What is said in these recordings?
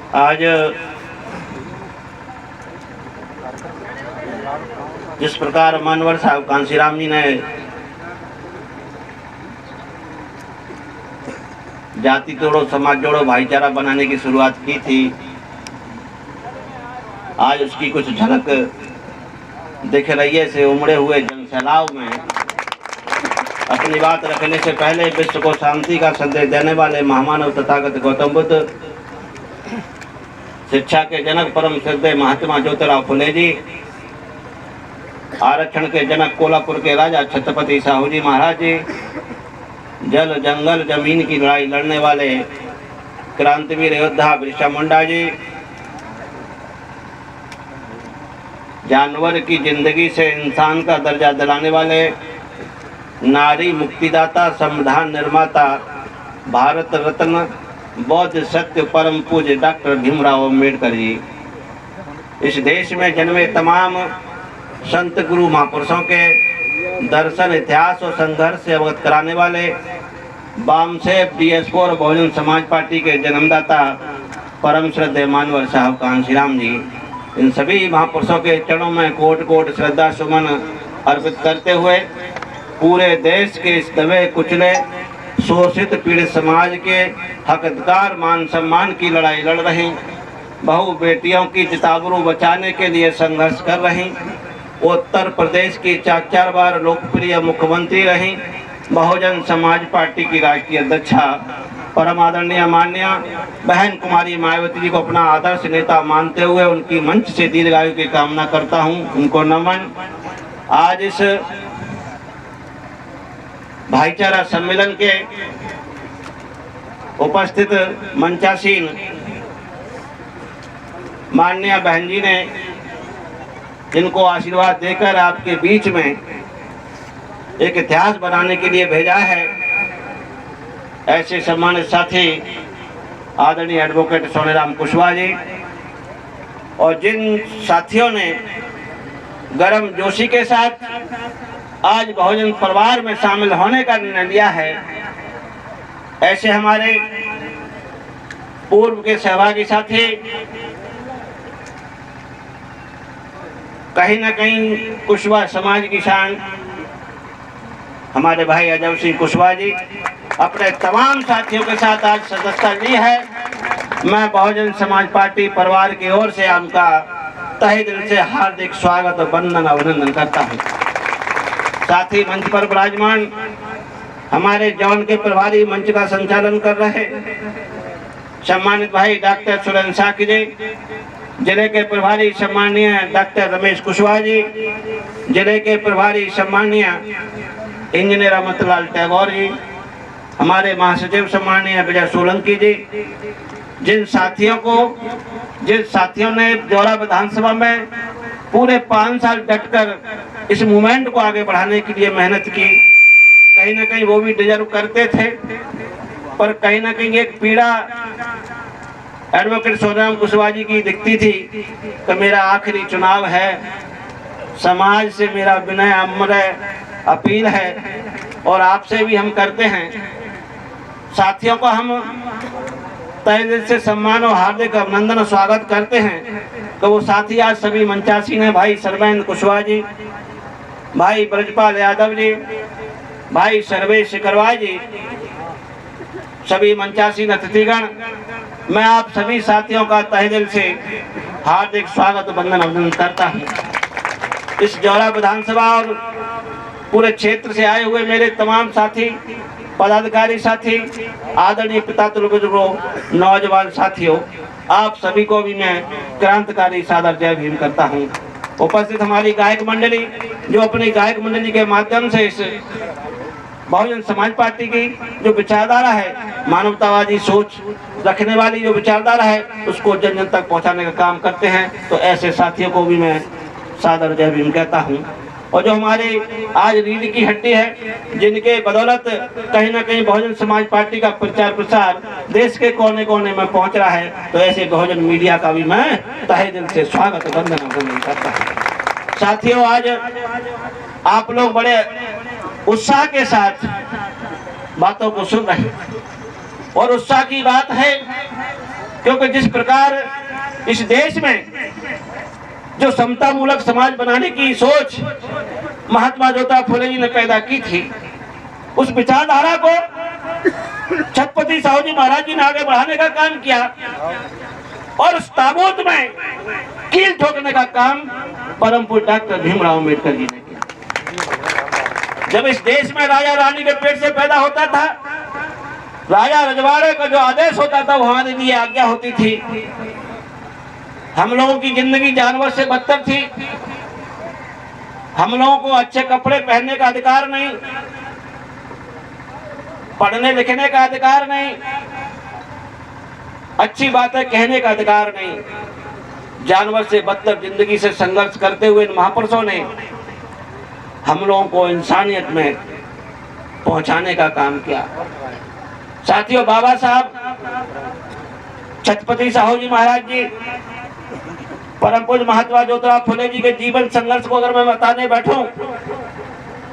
आज जिस प्रकार मानवर साहब कांशीराम जी ने जाति तोड़ो समाज जोड़ो भाईचारा बनाने की शुरुआत की थी, आज उसकी कुछ झलक दिख रही है। से उमड़े हुए जनसैलाब में अपनी बात रखने से पहले विश्व को शांति का संदेश देने वाले महामानव तथागत गौतम बुद्ध, शिक्षा के जनक परम श्रद्धेय महात्मा ज्योतिराव फुले जी, आरक्षण के जनक कोल्हापुर के राजा छत्रपति साहू जी महाराज जी, जल जंगल जमीन की लड़ाई लड़ने वाले क्रांतिवीर योद्धा बिरसा मुंडा जी, जानवर की जिंदगी से इंसान का दर्जा दिलाने वाले नारी मुक्तिदाता, संविधान निर्माता, भारत रत्न, बौद्ध सत्य परम पूज्य डॉक्टर भीमराव अम्बेडकर जी, इस देश में जन्मे तमाम संत गुरु महापुरुषों के दर्शन, इतिहास और संघर्ष से अवगत कराने वाले बामसेफ डीएसपो और बहुजन समाज पार्टी के जन्मदाता परम श्रद्धेय मानवर साहब कांशीराम जी, इन सभी महापुरुषों के चरणों में कोट कोट श्रद्धा सुमन अर्पित करते हुए पूरे देश के इस दबे कुचले शोषित पीड़ित समाज के हकदार मान सम्मान की लड़ाई लड़ रही, बहु बेटियों की चिताबरू बचाने के लिए संघर्ष कर रही, उत्तर प्रदेश की 4 बार लोकप्रिय मुख्यमंत्री रही, बहुजन समाज पार्टी की राष्ट्रीय अध्यक्षा परम आदरणीय माननीय बहन कुमारी मायावती जी को अपना आदर्श नेता मानते हुए उनकी मंच से दीर्घायु की कामना करता हूं, उनको नमन। आज इस भाईचारा सम्मेलन के उपस्थित मंचासीन माननीय बहन जी ने जिनको आशीर्वाद देकर आपके बीच में एक इतिहास बनाने के लिए भेजा है, ऐसे सम्मानित साथी आदरणीय एडवोकेट सोनेराम कुशवाहा जी, और जिन साथियों ने गर्म जोशी के साथ आज बहुजन परिवार में शामिल होने का निर्णय लिया है, ऐसे हमारे पूर्व के सहभागी साथी कहीं न कहीं कुशवाहा समाज की शान हमारे भाई अजय सिंह कुशवाहा जी अपने तमाम साथियों के साथ आज सदस्यता ली है। मैं बहुजन समाज पार्टी परिवार की ओर से उनका तहे दिल से हार्दिक स्वागत और वंदन अभिनंदन करता हूँ। साथ ही मंच पर विराजमान हमारे जौन के प्रभारी मंच का संचालन कर रहे सम्मानित भाई डॉक्टर सुरेंद्र साकी जी, जिले के प्रभारी सम्मानीय डॉक्टर रमेश कुशवाहा जी, जिले के प्रभारी सम्मानीय इंजीनियर अमृतलाल टैगोर जी, हमारे महासचिव सम्मानीय विजय सोलंकी जी, जिन साथियों ने जौरा विधानसभा में पूरे 5 साल डटकर इस मूवमेंट को आगे बढ़ाने के लिए मेहनत की, कहीं ना कहीं वो भी डिजर्व करते थे, पर कहीं ना कहीं एक पीड़ा एडवोकेट सोनेराम कुशवाहा जी की दिखती थी कि मेरा आखिरी चुनाव है, समाज से मेरा विनय अम्र अपील है और आपसे भी हम करते हैं। साथियों को हम तहे दिल से सम्मान और हार्दिक अभिनंदन और स्वागत करते हैं। तो वो साथी आज सभी मंचासीन हैं, भाई सर्वेंद्र कुशवाहा जी, भाई ब्रजपाल यादव जी, भाई सर्वेश शिकरवार जी, सभी मंचासीन अतिथिगण, मैं आप सभी साथियों का तहे दिल से हार्दिक स्वागत वंदन अभिनंदन करता हूँ। इस जौरा विधानसभा और पूरे क्षेत्र से आए हुए मेरे तमाम साथी, पदाधिकारी साथी, आदरणीय पितातुल्य बुजुर्गों, नौजवान साथियों, आप सभी को भी मैं क्रांतिकारी सादर जय भीम करता हूँ। उपस्थित हमारी गायक मंडली, जो अपनी गायक मंडली के माध्यम से इस बहुजन समाज पार्टी की जो विचारधारा है, मानवतावादी सोच रखने वाली जो विचारधारा है, उसको जन जन तक पहुंचाने का काम करते हैं, तो ऐसे साथियों को भी मैं सादर जय भीम कहता हूं। और जो हमारे आज रीढ़ की हड्डी है, जिनके बदौलत कहीं ना कहीं बहुजन समाज पार्टी का प्रचार प्रसार देश के कोने कोने में पहुंच रहा है, तो ऐसे बहुजन मीडिया का भी मैं तहे दिल से स्वागत वंदन अभिनंदन करता हूं। साथियों, आज आप लोग बड़े उत्साह के साथ बातों को सुन रहे हैं, और उत्साह की बात है क्योंकि जिस प्रकार इस देश में जो समता मूलक समाज बनाने की सोच महात्मा ज्योतिराव फुले जी ने पैदा की थी, उस विचारधारा को छत्रपति साहू जी महाराज जी ने आगे बढ़ाने का काम किया और उस ताबूत में कील ठोकने का काम परम पूज्य डॉक्टर भीमराव अम्बेडकर जी ने किया। जब इस देश में राजा रानी के पेट से पैदा होता था, राजा रजवाड़े का जो आदेश होता था वो हमारे लिए आज्ञा होती थी। हम लोगों की जिंदगी जानवर से बदतर थी। हम लोगों को अच्छे कपड़े पहनने का अधिकार नहीं, पढ़ने लिखने का अधिकार नहीं, अच्छी बातें कहने का अधिकार नहीं। जानवर से बदतर जिंदगी से संघर्ष करते हुए इन महापुरुषों ने हम लोगों को इंसानियत में पहुंचाने का काम किया। साथियों, बाबा साहब छत्रपति साहू जी महाराज जी, परम पूज्य महात्मा ज्योतिराव फुले जी के जीवन संघर्ष को अगर मैं बताने बैठूं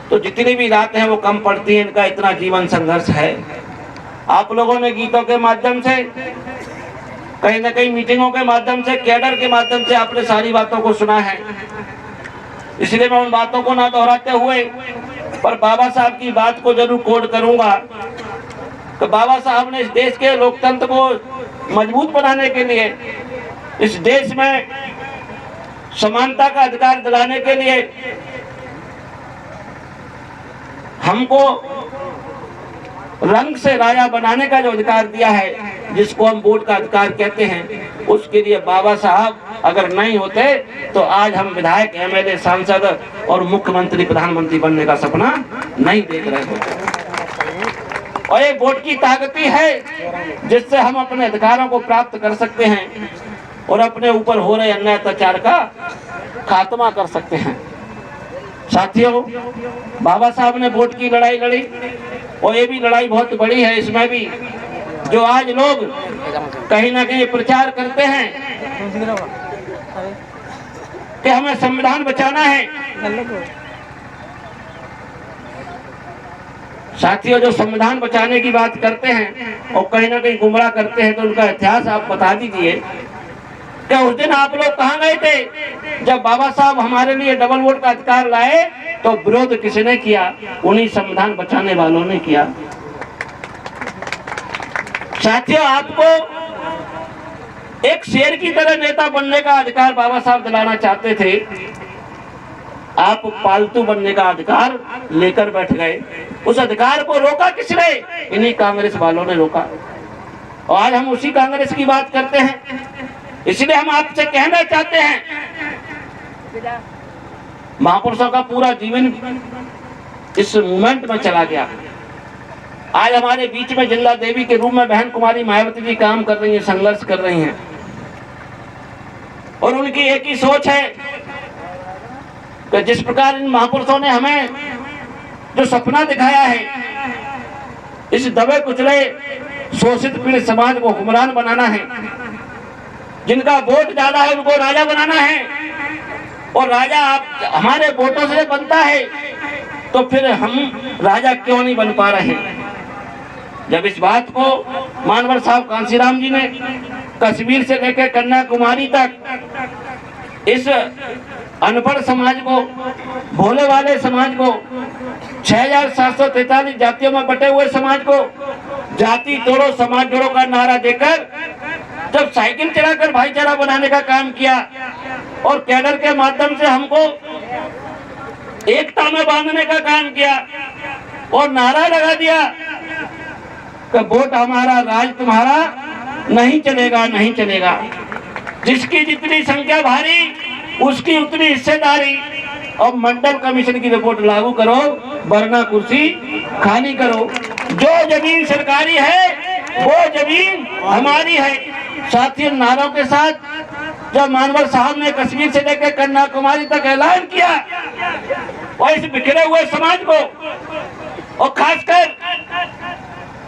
तो जितनी भी रातें हैं वो कम पड़ती हैं। इनका इतना जीवन संघर्ष है। आप लोगों ने गीतों के माध्यम से, कहीं ना कहीं मीटिंगों के माध्यम से, कैडर के माध्यम से आपने सारी बातों को सुना है। इसलिए मैं उन बातों को ना दोहराते हुए पर बाबा साहब की बात को जरूर कोट करूंगा कि बाबा साहब ने इस देश के लोकतंत्र को मजबूत बनाने के लिए, इस देश में समानता का अधिकार दिलाने के लिए हमको रंग से राजा बनाने का जो अधिकार दिया है, जिसको हम वोट का अधिकार कहते हैं, उसके लिए बाबा साहब अगर नहीं होते तो आज हम विधायक, एमएलए, सांसद और मुख्यमंत्री, प्रधानमंत्री बनने का सपना नहीं देख रहे होते। और ये वोट की ताकत ही है जिससे हम अपने अधिकारों को प्राप्त कर सकते हैं और अपने ऊपर हो रहे अन्याय अत्याचार का खात्मा कर सकते हैं। साथियों, बाबा साहब ने वोट की लड़ाई लड़ी और ये भी लड़ाई बहुत बड़ी है। इसमें भी जो आज लोग कहीं ना कहीं प्रचार करते हैं कि हमें संविधान बचाना है, साथियों जो संविधान बचाने की बात करते हैं और कहीं ना कहीं गुमराह करते हैं, तो उनका इतिहास आप बता दीजिए कि उस दिन आप लोग कहाँ गए थे जब बाबा साहब हमारे लिए डबल वोट का अधिकार लाए? तो विरोध किसने किया? उन्हीं संविधान बचाने वालों ने किया। साथियों, आपको एक शेर की तरह नेता बनने का अधिकार बाबा साहब दिलाना चाहते थे, आप पालतू बनने का अधिकार लेकर बैठ गए। उस अधिकार को रोका किसने? इन्हीं कांग्रेस वालों ने रोका। और आज हम उसी कांग्रेस की बात करते हैं। इसलिए हम आपसे कहना चाहते हैं, महापुरुषों का पूरा जीवन इस मूवमेंट में चला गया। आज हमारे बीच में जिंदा देवी के रूप में बहन कुमारी मायावती जी काम कर रही हैं, संघर्ष कर रही हैं और उनकी एक ही सोच है कि जिस प्रकार इन महापुरुषों ने हमें जो सपना दिखाया है, इस दबे कुचले शोषित पीड़ित समाज को हुक्मरान बनाना है, जिनका वोट ज्यादा है उनको राजा बनाना है, और राजा आप हमारे वोटों से बनता है तो फिर हम राजा क्यों नहीं बन पा रहे? जब इस बात को मानवर साहब कांसीराम जी ने कश्मीर से लेकर कन्याकुमारी तक इस अनपढ़ समाज को, भोले वाले समाज को, 6743 जातियों में बटे हुए समाज को जाति तोड़ो समाज जोड़ो का नारा देकर जब साइकिल चलाकर भाईचारा बनाने का काम किया और कैडर के माध्यम से हमको एकता में बांधने का काम किया और नारा लगा दिया कि वोट हमारा राज तुम्हारा, नहीं चलेगा, नहीं चलेगा। जिसकी जितनी संख्या भारी उसकी उतनी हिस्सेदारी, और मंडल कमीशन की रिपोर्ट लागू करो वरना कुर्सी खाली करो। जो जमीन सरकारी है वो जमीन हमारी है। साथियों, नारों के साथ जब मानवर साहब ने कश्मीर से लेकर कन्याकुमारी तक ऐलान किया और इस बिखरे हुए समाज को, और खासकर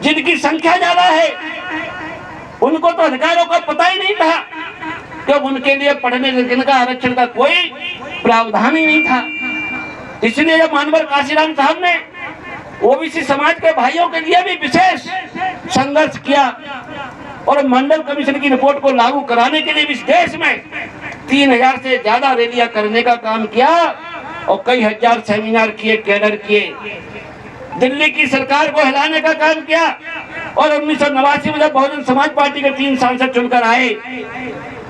जिनकी संख्या ज्यादा है उनको तो अधिकारों का पता ही नहीं था, क्यों उनके लिए पढ़ने लिखने का आरक्षण का कोई प्रावधान ही नहीं था। इसलिए जब मानवर कांसीराम साहब ने ओबीसी समाज के भाइयों के लिए भी विशेष संघर्ष किया और मंडल कमीशन की रिपोर्ट को लागू कराने के लिए इस देश में 3000 से ज्यादा रैलियां करने का काम किया और कई हजार सेमिनार किए, कैडर किए, दिल्ली की सरकार को हिलाने का काम किया। और 1989 में जब बहुजन समाज पार्टी के 3 सांसद चुनकर आए,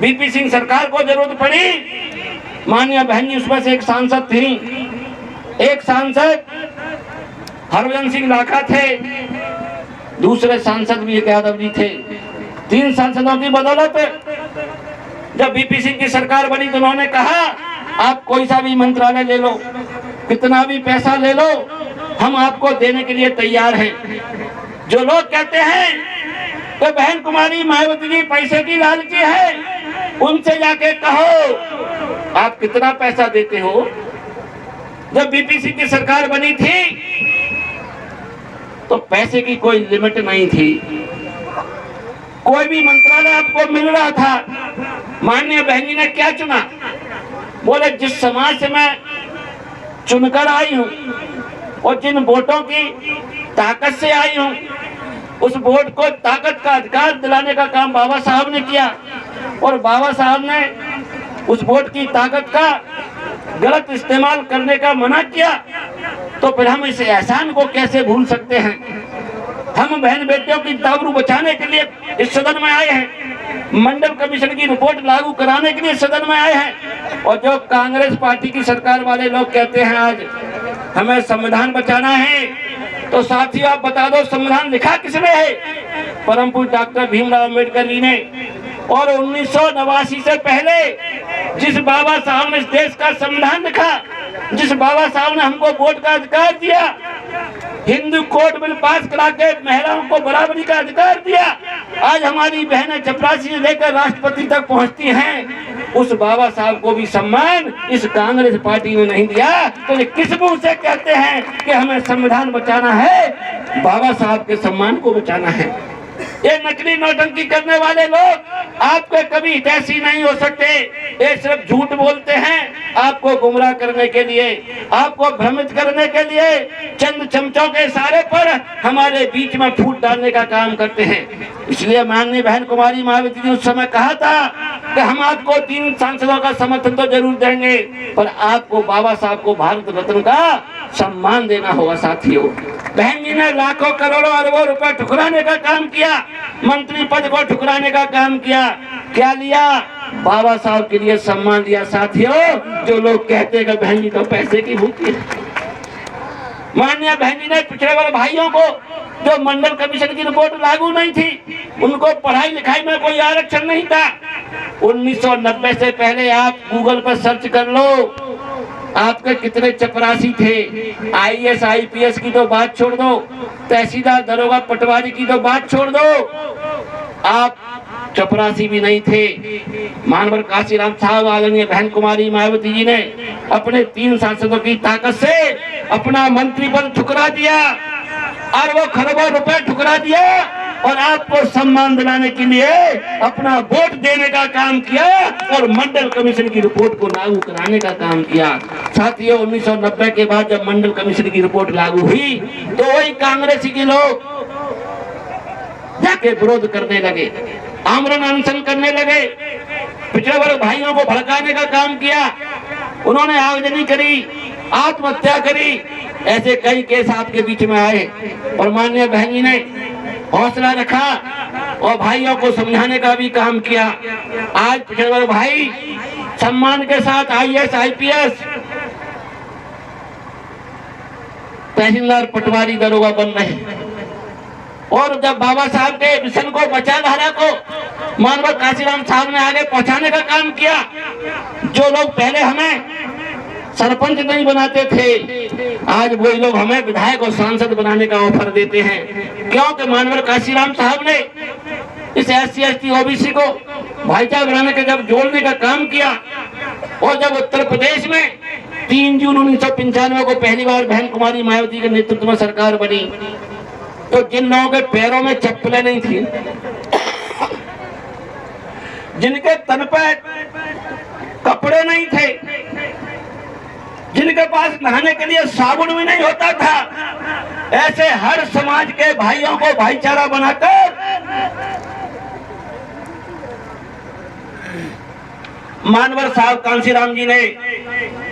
बीपी सिंह सरकार को जरूरत पड़ी, माननीय बहन जी उसमें से एक सांसद थी, एक सांसद हरभजन सिंह लाखा थे, दूसरे सांसद भी यादव जी थे। 3 सांसदों की बदौलत जब बीपी सिंह की सरकार बनी तो उन्होंने कहा आप कोई सा भी मंत्रालय ले लो, कितना भी पैसा ले लो, हम आपको देने के लिए तैयार हैं। जो लोग कहते हैं तो बहन कुमारी मायावती जी पैसे की लालची है, उनसे जाके कहो आप कितना पैसा देते हो। जब बीपी सिंह की सरकार बनी थी तो पैसे की कोई लिमिट नहीं थी, कोई भी मंत्रालय आपको मिल रहा था। माननीय बहन जी ने क्या चुना, बोले जिस समाज से मैं चुनकर आई हूं और जिन वोटों की ताकत से आई हूं, उस वोट को ताकत का अधिकार दिलाने का काम बाबा साहब ने किया। और बाबा साहब ने उस वोट की ताकत का गलत इस्तेमाल करने का मना किया, तो फिर हम इस एहसान को कैसे भूल सकते हैं। हम बहन बेटियों की आबरू बचाने के लिए इस सदन में आए हैं, मंडल कमीशन की रिपोर्ट लागू कराने के लिए सदन में आए हैं। और जो कांग्रेस पार्टी की सरकार वाले लोग कहते हैं आज हमें संविधान बचाना है, तो साथियों आप बता दो संविधान लिखा किसने है? परम पूज्य डॉक्टर भीमराव अम्बेडकर जी ने। और 1989 से पहले जिस बाबा साहब ने इस देश का संविधान लिखा, जिस बाबा साहब ने हमको वोट का अधिकार दिया, हिंदू कोड बिल पास करा के महिलाओं को बराबरी का अधिकार दिया, आज हमारी बहनें चपरासी से लेकर राष्ट्रपति तक पहुंचती हैं, उस बाबा साहब को भी सम्मान इस कांग्रेस पार्टी ने नहीं दिया। तो ये किस मुंह से कहते हैं कि हमें संविधान बचाना है, बाबा साहब के सम्मान को बचाना है। ये नकली नौटंकी करने वाले लोग आपके कभी हितैषी नहीं हो सकते। ये सिर्फ झूठ बोलते हैं, आपको गुमराह करने के लिए, आपको भ्रमित करने के लिए, चंद चमचों के इशारे पर हमारे बीच में फूट डालने का काम करते हैं। इसलिए माननीय बहन कुमारी मायावती जी उस समय कहा था कि हम आपको 3 सांसदों का समर्थन तो जरूर देंगे, पर आपको बाबा साहब को भारत रत्न का सम्मान देना होगा। साथियों, बहन जी ने लाखों करोड़ों अरबों रुपए ठुकराने का काम किया, मंत्री पद को ठुकराने का काम किया। क्या लिया? बाबा साहब के लिए सम्मान लिया। साथियों, जो लोग कहते हैं कि बहन जी तो पैसे की भूखी है, माननीय बहन जी ने पिछड़े वाले भाइयों को जो मंडल कमीशन की रिपोर्ट लागू नहीं थी, उनको पढ़ाई लिखाई में कोई आरक्षण नहीं था। 1990 से पहले आप गूगल पर सर्च कर लो, आपके कितने चपरासी थे। IAS IPS की तो बात छोड़ दो, तहसीलदार दरोगा पटवारी की तो बात छोड़ दो, आप चपरासी भी नहीं थे। मानवर काशीराम साहब, आदरणीय बहन कुमारी मायावती जी ने अपने 3 सांसदों की ताकत से अपना मंत्री पद ठुकरा दिया, अरबों खरबों रुपए ठुकरा दिया और आपको सम्मान दिलाने के लिए अपना वोट देने का काम किया और मंडल कमीशन की रिपोर्ट को लागू कराने का काम किया। साथियों, 1990 के बाद जब मंडल कमीशन की रिपोर्ट लागू हुई तो वही कांग्रेसी के लोग जाके विरोध करने लगे, आमरण अनशन करने लगे, पिछड़े वर्ग भाइयों को भड़काने का काम किया। उन्होंने आगजनी करी, आत्महत्या करी, ऐसे कई केस आपके बीच में आए और माननीय बहन जी ने हौसला रखा और भाइयों को समझाने का भी काम किया। आज पिछड़े वर्ग भाई सम्मान के साथ IAS IPS, तहसीलदार पटवारी दरोगा बन रहे। और जब बाबा साहब के मिशन को, बचा धारा को मानवर काशीराम साहब ने आगे पहुंचाने का काम किया, जो लोग पहले हमें सरपंच नहीं बनाते थे, आज वही लोग हमें विधायक और सांसद बनाने का ऑफर देते हैं। क्योंकि मानवर काशीराम साहब ने इस SC ST OBC को भाईचारा बनाने के जब जोड़ने का काम किया और जब उत्तर प्रदेश में 3 जून 1995 को पहली बार बहन कुमारी मायावती के नेतृत्व में सरकार बनी, तो जिन लोगों के पैरों में चप्पलें नहीं थी, जिनके तन पे कपड़े नहीं थे, जिनके पास नहाने के लिए साबुन भी नहीं होता था, ऐसे हर समाज के भाइयों को भाईचारा बनाकर मानवर साहब कांशीराम जी ने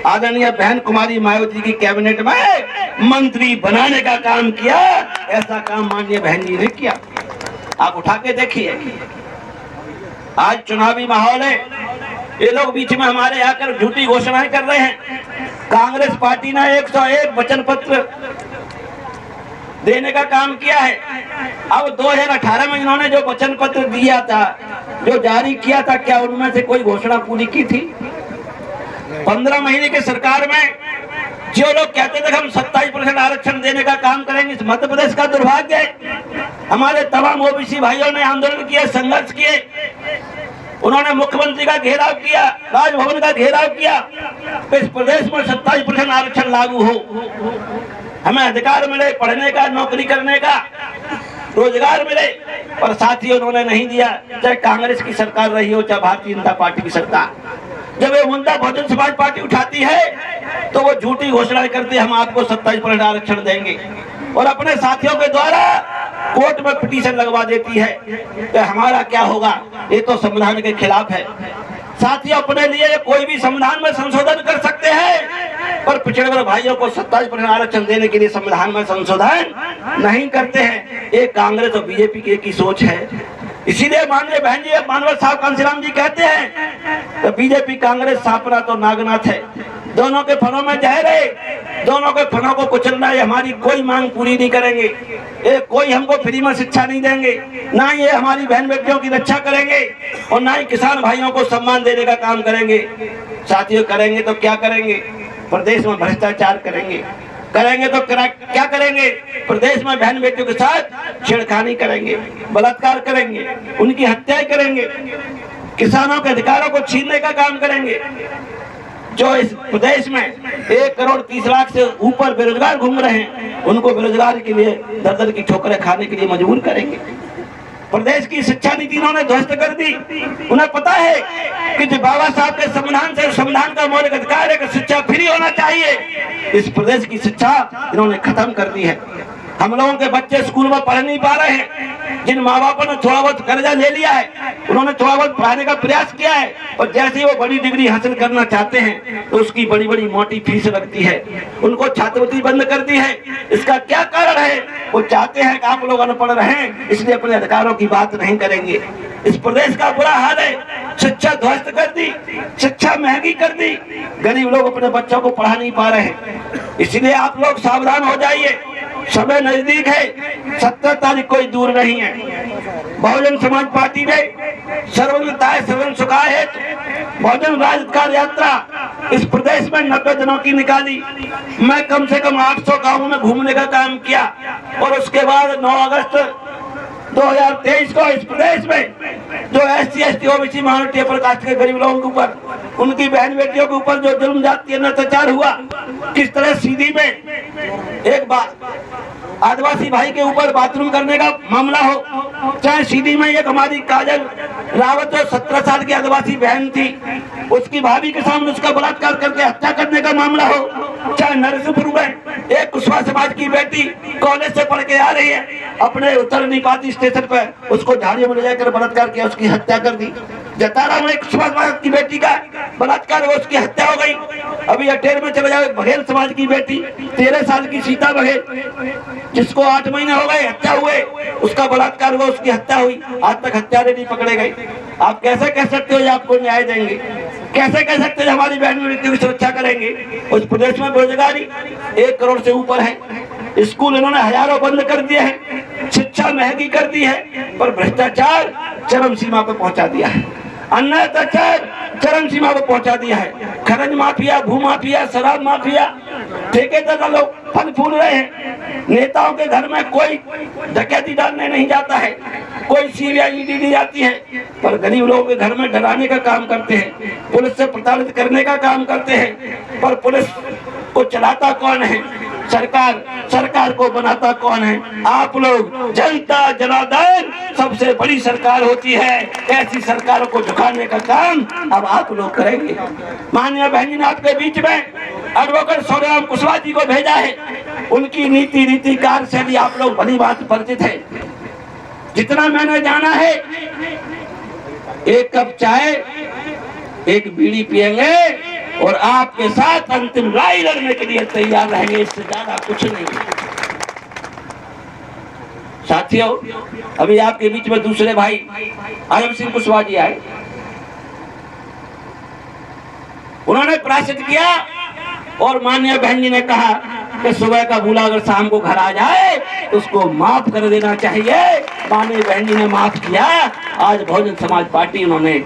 आदरणीय बहन कुमारी मायावती की कैबिनेट में मंत्री बनाने का काम किया, ऐसा काम माननीय बहन जी ने किया। आप उठा के देखिए, आज चुनावी माहौल है, ये लोग बीच में हमारे आकर झूठी घोषणाएं कर रहे हैं। कांग्रेस पार्टी ने 101 वचन पत्र देने का काम किया है। अब 2018 में इन्होंने जो वचन पत्र दिया था, जो जारी किया था, क्या उनमें से कोई घोषणा पूरी की थी? 15 महीने की सरकार में जो लोग कहते थे कि हम 27% आरक्षण देने का काम करेंगे, इस मध्य प्रदेश का दुर्भाग्य है। हमारे तमाम ओबीसी भाइयों ने आंदोलन किए, संघर्ष किए, उन्होंने मुख्यमंत्री का घेराव किया, राजभवन का घेराव किया, इस प्रदेश में 27% आरक्षण लागू हो, हमें अधिकार मिले, पढ़ने का, नौकरी करने का, रोजगार मिले। पर साथियों उन्होंने नहीं दिया, चाहे कांग्रेस की सरकार रही हो, चाहे भारतीय जनता पार्टी की सरकार। जब ये मुद्दा बहुजन समाज पार्टी उठाती है तो वो झूठी घोषणाएं करती है, हम आपको 27% आरक्षण देंगे, और अपने साथियों के द्वारा कोर्ट में पिटीशन लगवा देती है कि हमारा क्या होगा, ये तो संविधान के खिलाफ है। साथियों, अपने लिए कोई भी संविधान में संशोधन कर सकते हैं, पर पिछड़े वर्ग भाइयों को 27% आरक्षण देने के लिए संविधान में संशोधन नहीं करते हैं। ये कांग्रेस और बीजेपी की एक ही सोच है। इसीलिए माननीय बहन जी मानवर साहब कांशीराम जी कहते हैं तो बीजेपी कांग्रेस सांपनाथ और नागनाथ है, दोनों के फनों में जहर है, दोनों के फनों को कुचलना है। हमारी कोई मांग पूरी नहीं करेंगे, ये कोई हमको फ्री में शिक्षा नहीं देंगे, ना ये हमारी बहन बेटियों की रक्षा करेंगे, और ना ही किसान भाइयों को सम्मान देने का काम करेंगे। साथियों, करेंगे तो क्या करेंगे? प्रदेश में भ्रष्टाचार करेंगे तो क्या करेंगे? प्रदेश में बहन बेटियों के साथ छेड़खानी करेंगे, बलात्कार करेंगे, उनकी हत्याएं करेंगे, किसानों के अधिकारों को छीनने का काम करेंगे। जो इस प्रदेश में 1 करोड़ 30 लाख से ऊपर बेरोजगार घूम रहे हैं, उनको बेरोजगार के लिए दर-दर की ठोकरें खाने के लिए मजबूर करेंगे। प्रदेश की शिक्षा नीति इन्होंने ध्वस्त कर दी। उन्हें पता है कि जो बाबा साहब के संविधान का मौलिक अधिकार है कि शिक्षा फ्री होना चाहिए, इस प्रदेश की शिक्षा इन्होंने खत्म कर दी है। हम लोगों के बच्चे स्कूल में पढ़ नहीं पा रहे हैं। जिन माँ बापों ने थोड़ा बहुत कर्जा ले लिया है, उन्होंने थोड़ा बहुत पढ़ाने का प्रयास किया है, और जैसे ही वो बड़ी डिग्री हासिल करना चाहते हैं तो उसकी बड़ी बड़ी मोटी फीस लगती है, उनको छात्रवृत्ति बंद कर दी है। इसका क्या कारण है? वो चाहते हैं कि आप लोग अनपढ़ रहें, इसलिए अपने अधिकारों की बात नहीं करेंगे। इस प्रदेश का बुरा हाल है, शिक्षा ध्वस्त कर दी, शिक्षा महंगी कर दी, गरीब लोग अपने बच्चों को पढ़ा नहीं पा रहे हैं। इसलिए आप लोग सावधान हो जाइए, समय नजदीक है, 17 तारीख कोई दूर नहीं है। बहुजन समाज पार्टी ने सर्वोन्नताय सर्वन सुखाय है बहुजन राजधिकार यात्रा इस प्रदेश में 90 दिनों की निकाली। मैं कम से कम 800 गांवों में घूमने का काम किया, और उसके बाद 9 अगस्त 2023 को इस प्रदेश में जो SC ST OBC minority upper caste के गरीब लोगों के ऊपर, उनकी बहन बेटियों के ऊपर जो जुल्म जातीय अत्याचार हुआ, किस तरह सीधी में एक आदिवासी भाई के ऊपर बाथरूम करने का मामला हो, चाहे सीधी में एक हमारी काजल रावत जो 17 साल की आदिवासी बहन थी, उसकी भाभी के सामने उसका बलात्कार करके हत्या करने का मामला हो, चाहे नरसिंहपुर में एक कुशवाहा समाज की बेटी कॉलेज से पढ़ के आ रही है, अपने उतर नहीं पाती स्टेशन पर, उसको झाड़ियों में ले जाकर बलात्कार किया, उसकी हत्या कर दी। जतारा में एक कुशवाहा समाज की बेटी का बलात्कार हुआ, उसकी हत्या हो गई। अभी अटेर में चले जाओ, बघेल समाज की बेटी 13 साल की सीता बघेल, जिसको 8 महीने हो गए हत्या हुए, उसका बलात्कार हुआ, उसकी हत्या हुई, आज तक हत्यारे नहीं पकड़े गए। आप कैसे कह सकते हो ये आपको न्याय देंगे? कैसे कह सकते हैं हमारी बहन बेटियों की सुरक्षा करेंगे? उस प्रदेश में बेरोजगारी 1 करोड़ से ऊपर है, स्कूल इन्होंने हजारों बंद कर दिए हैं, शिक्षा महंगी कर दी है, पर भ्रष्टाचार चरम सीमा पर पहुंचा दिया है, अत्याचार चरम सीमा पर पहुंचा दिया है। खनिज माफिया, भू माफिया, शराब माफिया, ठेकेदार लोग फल फूल रहे हैं। नेताओं के घर में कोई डकैती डालने नहीं जाता है, कोई CBI ED नहीं जाती है, पर गरीब लोगों के घर में डराने का काम करते हैं, पुलिस से प्रताड़ित करने का काम करते हैं। पर पुलिस को चलाता कौन है? सरकार। सरकार को बनाता कौन है? आप लोग। जनता जनार्दन सबसे बड़ी सरकार होती है, ऐसी सरकारों को झुकाने का काम अब आप लोग करेंगे। माननीय बहन जी ने आपके बीच में एडवोकेट सौदाराम कुशवाहा जी को भेजा है, उनकी नीति रीति कार्यशैली आप लोग भली बात परिचित है। जितना मैंने जाना है, 1 कप चाय एक बीड़ी पिएंगे और आपके साथ अंतिम लड़ाई लड़ने के लिए तैयार रहेंगे, इससे ज्यादा कुछ नहीं। साथियों, अभी आपके बीच में दूसरे भाई आलम सिंह कुशवाहा जी आए, उन्होंने प्राश्चित किया और माननीय बहन जी ने कहा कि सुबह का भूला अगर शाम को घर आ जाए तो उसको माफ कर देना चाहिए। माननीय बहन जी ने माफ किया। आज बहुजन समाज पार्टी उन्होंने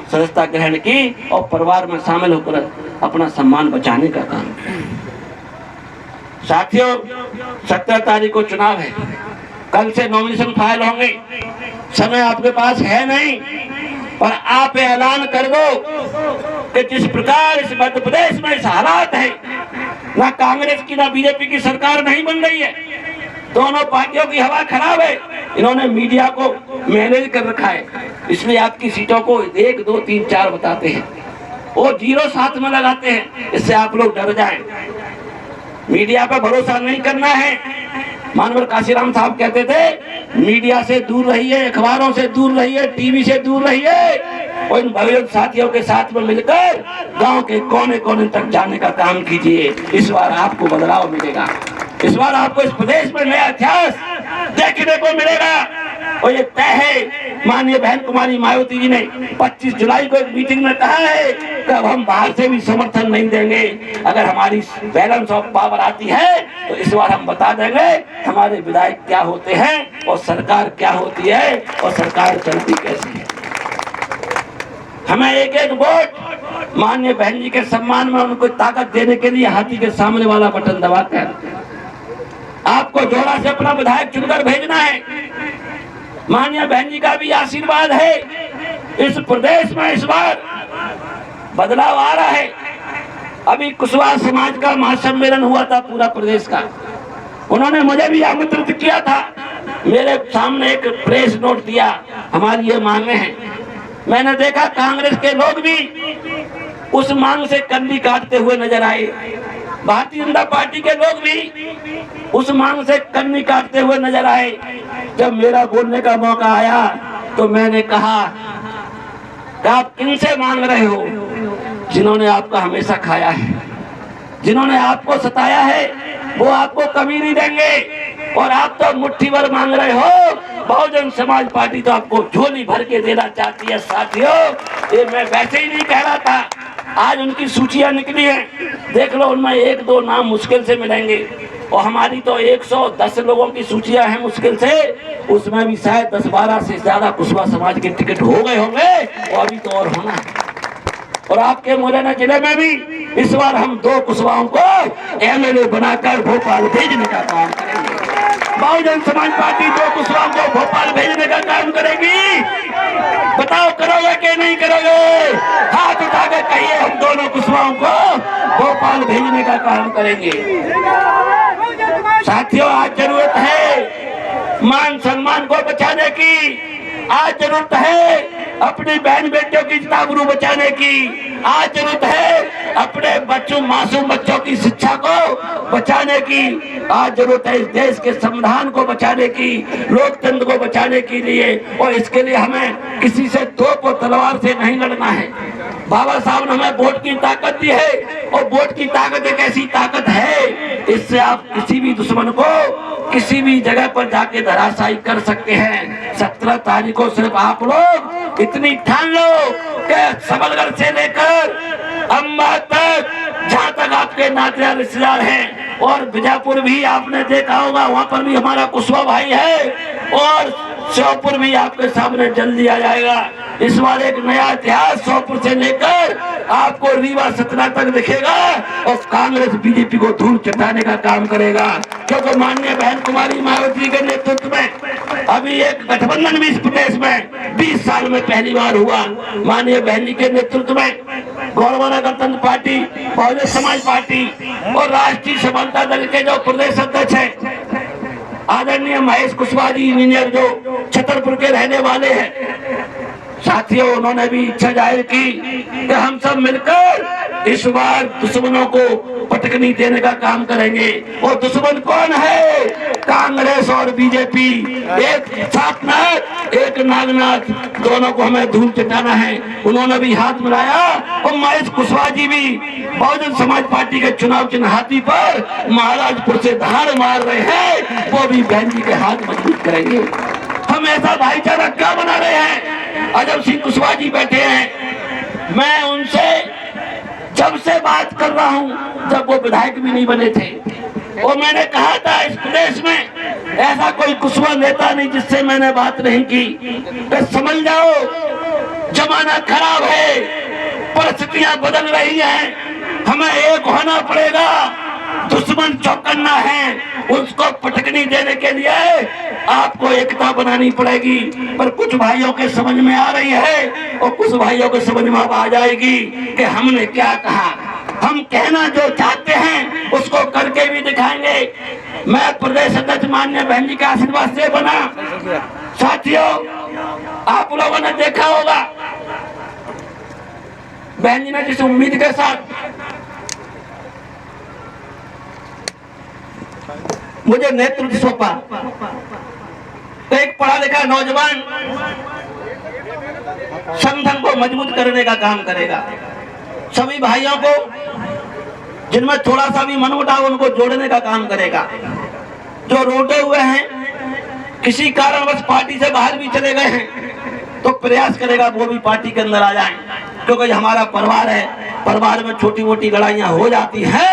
सदस्यता ग्रहण की और परिवार में शामिल होकर अपना सम्मान बचाने का काम किया। साथियों, 17 तारीख को चुनाव है, कल से नॉमिनेशन फाइल होंगे, समय आपके पास है नहीं, पर आप ऐलान कर दो कि जिस प्रकार इस मध्य प्रदेश में इस हालात है, ना कांग्रेस की ना बीजेपी की सरकार नहीं बन रही है, दोनों पार्टियों की हवा खराब है। इन्होंने मीडिया को मैनेज कर रखा है, इसलिए आपकी सीटों को 1, 2, 3, 4 बताते हैं, वो 0 साथ में लगाते हैं, इससे आप लोग डर जाएं। मीडिया पर भरोसा नहीं करना है। मानवर काशीराम साहब कहते थे मीडिया से दूर रहिए, अखबारों से दूर रहिए, टीवी से दूर रहिए और इन भगत साथियों के साथ में मिलकर गांव के कोने कोने तक जाने का काम कीजिए। इस बार आपको बदलाव मिलेगा, इस बार आपको इस प्रदेश में नया इतिहास देखने को मिलेगा। और ये तय है, माननीय बहन कुमारी मायावती जी ने 25 जुलाई को एक मीटिंग में कहा है कि अब हम बाहर से भी समर्थन नहीं देंगे। अगर हमारी बैलेंस ऑफ पावर आती है तो इस बार हम बता देंगे हमारे विधायक क्या होते हैं और सरकार क्या होती है और सरकार चलती कैसे है। हमें एक एक वोट माननीय बहन जी के सम्मान में उनको ताकत देने के लिए हाथी के सामने वाला बटन दबाकर आपको जोड़ा से अपना विधायक चुनकर भेजना है। माननीय बहन जी का भी आशीर्वाद है, इस प्रदेश में इस बार बदलाव आ रहा है। अभी कुशवाहा समाज का महासम्मेलन हुआ था पूरा प्रदेश का, उन्होंने मुझे भी आमंत्रित किया था। मेरे सामने एक प्रेस नोट दिया, हमारी ये मांगे हैं। मैंने देखा कांग्रेस के लोग भी उस मांग से कंडी काटते हुए नजर आए, भारतीय जनता पार्टी के लोग भी उस मांग से कंडी काटते हुए नजर आए। जब मेरा बोलने का मौका आया तो मैंने कहा कि आप किनसे मांग रहे हो? जिन्होंने आपका हमेशा खाया है, जिन्होंने आपको सताया है, वो आपको कभी नहीं देंगे। और आप तो मुट्ठी भर मांग रहे हो, बहुजन समाज पार्टी तो आपको झोली भर के देना चाहती है। साथियों, ये मैं वैसे ही नहीं कह रहा था, आज उनकी सूचियां निकली हैं, देख लो, उनमें 1-2 नाम मुश्किल से मिलेंगे और हमारी तो 110 लोगों की सूचियां हैं मुश्किल से, उसमें भी शायद 10-12 से ज्यादा कुशवाहा समाज के टिकट हो गए होंगे और अभी तो और होना है। और आपके मुरैना जिले में भी इस बार हम 2 कुशवाहों को एमएलए बनाकर भोपाल भेजने का काम करेंगे। बहुजन समाज पार्टी 2 कुशवाहों को भोपाल भेजने का काम करेगी। बताओ करोगे कि नहीं करोगे? हाथ उठा के कहिए, हम दोनों कुशवाहों को भोपाल भेजने का काम करेंगे। साथियों, आज जरूरत है मान सम्मान को बचाने की, आज जरूरत है अपनी बहन बेटियों की आबरू बचाने की, आज जरूरत है अपने बच्चों मासूम बच्चों की शिक्षा को बचाने की, आज जरूरत है इस देश के संविधान को बचाने की, लोकतंत्र को बचाने के लिए। और इसके लिए हमें किसी से तोप और तलवार से नहीं लड़ना है। बाबा साहब ने हमें वोट की ताकत दी है और वोट की ताकत एक ऐसी ताकत है, इससे आप किसी भी दुश्मन को किसी भी जगह पर जाके धराशायी कर सकते हैं। 17 तारीख को सिर्फ आप लोग इतनी ठान लो कि सबलगढ़ से लेकर अम्बा तक, जहाँ तक आपके नाते रिश्तेदार हैं, और बीजापुर भी आपने देखा होगा, वहाँ पर भी हमारा कुशवाहा भाई है, और श्योपुर भी आपके सामने जल्दी आ जाएगा। इस बार एक नया इतिहास श्योपुर से लेकर आपको रीवा सतना तक दिखेगा और कांग्रेस बीजेपी को धूल चटाने का काम करेगा। क्योंकि माननीय बहन कुमारी मायावती के नेतृत्व में अभी एक गठबंधन भी इस प्रदेश में 20 साल में पहली बार हुआ। माननीय बहन जी के नेतृत्व में गौरवाना गणतंत्र पार्टी, बहुजन समाज पार्टी और राष्ट्रीय समानता दल के जो प्रदेश अध्यक्ष है आदरणीय महेश कुशवाहा जी इंजीनियर, जो छतरपुर के रहने वाले हैं, साथियों, उन्होंने भी इच्छा जाहिर की कि हम सब मिलकर इस बार दुश्मनों को पटकनी देने का काम करेंगे। और दुश्मन कौन है? कांग्रेस और बीजेपी। एक साथनाथ, एक नागनाथ, दोनों को हमें धूल चटाना है। उन्होंने भी हाथ मिलाया और महेश कुशवाहा जी भी बहुजन समाज पार्टी के चुनाव चिन्ह हाथी पर महाराजपुर से धार मार रहे हैं, वो भी बहन जी के हाथ मजबूत करेंगे। हम ऐसा भाईचारा क्या बना रहे हैं? अजब सिंह कुशवाहा जी बैठे हैं, मैं उनसे जब से बात कर रहा हूं, जब वो विधायक भी नहीं बने थे, और मैंने कहा था इस प्रदेश में ऐसा कोई कुशवाहा नेता नहीं जिससे मैंने बात नहीं की। तो समझ जाओ जमाना खराब है, परिस्थितियां बदल रही हैं, हमें एक होना पड़ेगा। दुश्मन चौकन्ना है, उसको पटकनी देने के लिए आपको एकता बनानी पड़ेगी। पर कुछ भाइयों के समझ में आ रही है और कुछ भाइयों के समझ में आ जाएगी कि हमने क्या कहा। हम कहना जो चाहते हैं उसको करके भी दिखाएंगे। मैं प्रदेश अध्यक्ष माननीय बहन जी के आशीर्वाद से बना। साथियों, आप लोगों ने देखा होगा बहन जी ने जिस उम्मीद के साथ मुझे नेतृत्व सौंपा, तो एक पढ़ा लिखा नौजवान संगठन को मजबूत करने का काम करेगा। सभी भाइयों को जिनमें थोड़ा सा भी मनमुटाव उनको जोड़ने का काम करेगा। जो रोटे हुए हैं, किसी कारणवश पार्टी से बाहर भी चले गए हैं, तो प्रयास करेगा वो भी पार्टी के अंदर आ जाएं, क्योंकि हमारा परिवार है। परिवार में छोटी मोटी लड़ाइयां हो जाती है।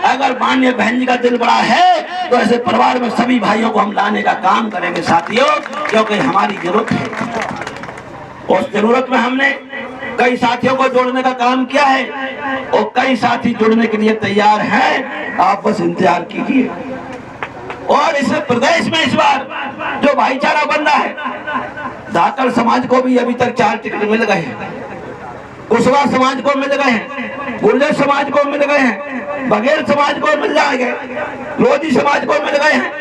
अगर माननीय बहन जी का दिल बड़ा है तो ऐसे परिवार में सभी भाइयों को हम लाने का काम करेंगे साथियों, क्योंकि हमारी जरूरत है। उस जरूरत में हमने कई साथियों को जोड़ने का काम किया है और कई साथी जुड़ने के लिए तैयार हैं। आप बस इंतजार कीजिए। और इस प्रदेश में इस बार जो भाईचारा बन रहा है, धाकड़ समाज को भी अभी तक 4 टिकट मिल गए हैं, कुशवाहा समाज को मिल गए हैं, गुर्जर समाज को मिल गए हैं, बघेल समाज को मिल जाएंगे, लोधी समाज को मिल गए हैं,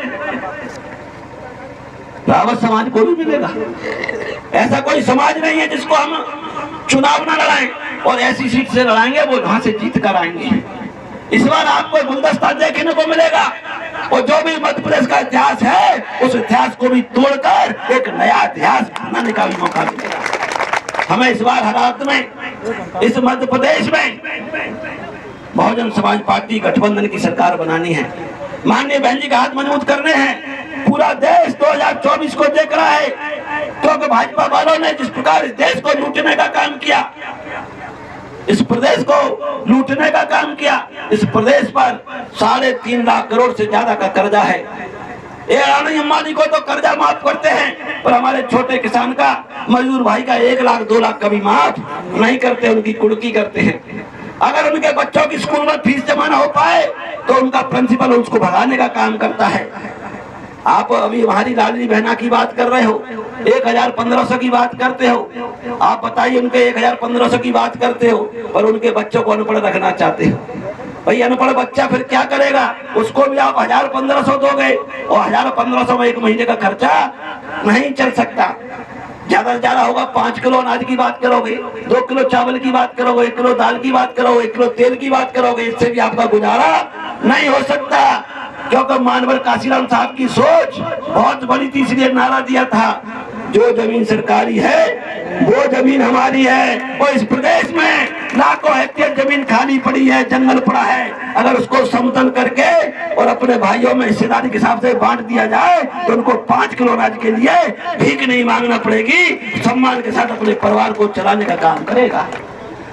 रावत समाज को भी मिलेगा। ऐसा कोई समाज नहीं है जिसको हम चुनाव न लड़ाएं, और ऐसी सीट से लड़ाएंगे वो वहां से जीत कर आएंगे। इस बार आपको गुलदस्ता देखने को मिलेगा, और जो भी मध्य प्रदेश का इतिहास है उस इतिहास को भी तोड़कर एक नया इतिहास बनाने का भी मौका मिलेगा। हमें इस बार हालात में इस मध्य प्रदेश में बहुजन समाज पार्टी गठबंधन की सरकार बनानी है। माननीय बहन जी का हाथ मजबूत करने हैं। पूरा देश 2024 को देख रहा है, क्योंकि भाजपा वालों ने जिस प्रकार इस देश को लूटने का काम किया, इस प्रदेश को लूटने का काम किया, इस प्रदेश पर 3.5 लाख करोड़ से ज्यादा का कर्जा है। ये अडानी अंबानी को तो कर्जा माफ करते हैं, पर हमारे छोटे किसान का, मजदूर भाई का 1 लाख 2 लाख कभी माफ नहीं करते, उनकी कुड़की करते हैं। अगर उनके बच्चों की स्कूल में फीस जमा न हो पाए तो उनका प्रिंसिपल उसको भगाने का काम करता है। आप अभी हमारी लाडली बहना की बात कर रहे हो, 1,000-1,500 की बात करते हो। आप बताइए, उनके 1,000-1,500 की बात करते हो, पर उनके बच्चों को अनपढ़ रखना चाहते हो। भाई अनपढ़ बच्चा फिर क्या करेगा? उसको भी आप 1,000-1,500 दोगे, और 1,000-1,500 में 1 महीने का खर्चा नहीं चल सकता। ज्यादा से ज्यादा होगा 5 किलो अनाज की बात करोगे, 2 किलो चावल की बात करोगे, 1 किलो दाल की बात करोगे, 1 किलो तेल की बात करोगे, इससे भी आपका गुजारा नहीं हो सकता। क्योंकि मानवर काशीराम साहब की सोच बहुत बड़ी थी, इसलिए नारा दिया था, जो जमीन सरकारी है वो जमीन हमारी है। और इस प्रदेश में लाखों हेक्टेयर जमीन खाली पड़ी है, जंगल पड़ा है। अगर उसको समतल करके और अपने भाइयों में हिस्सेदारी के हिसाब से बांट दिया जाए तो उनको 5 किलो अनाज के लिए भीख नहीं मांगना पड़ेगी, सम्मान के साथ अपने परिवार को चलाने का काम करेगा।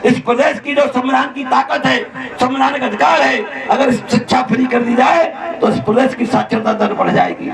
इस प्रदेश की जो संविधान की ताकत है, संवैधानिक अधिकार है, अगर शिक्षा फ्री कर दी जाए तो इस प्रदेश की साक्षरता दर बढ़ जाएगी।